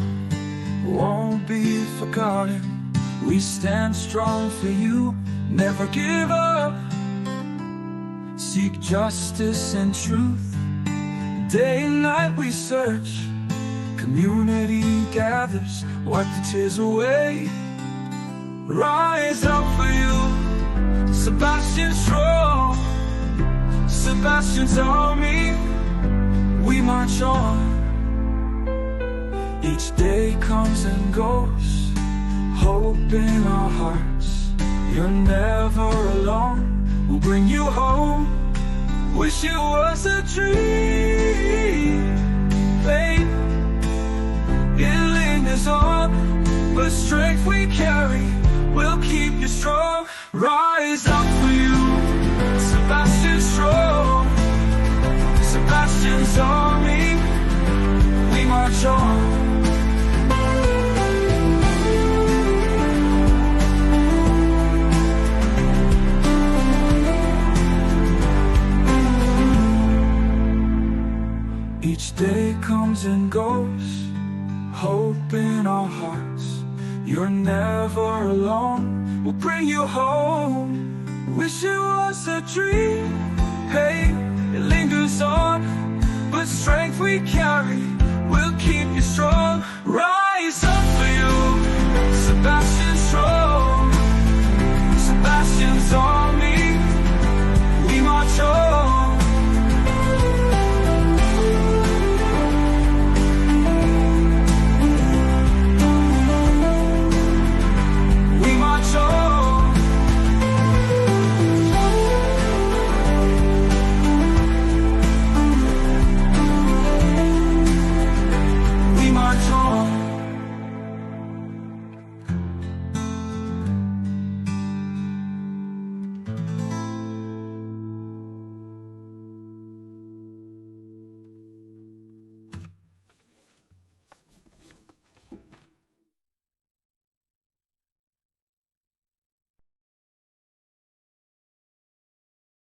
won't be forgotten. We stand strong for you, never give up. Seek justice and truth, day and night we search. Community gathers, wipe the tears away. Rise up for you, Sebastian strong. Sebastian's army, we march on. Each day comes and goes, hope in our hearts. You're never alone, we'll bring you home. Wish it was a dream, babe. It lingers on, but strength we carry will keep you strong. Rise up for you, Sebastian strong. Sebastian's army, we march on. Each day comes and goes, hope in our hearts. You're never alone, we'll bring you home. Wish it was a dream, hey, it lingers on, but strength we carry will keep you strong. Rise up for you, Sebastian.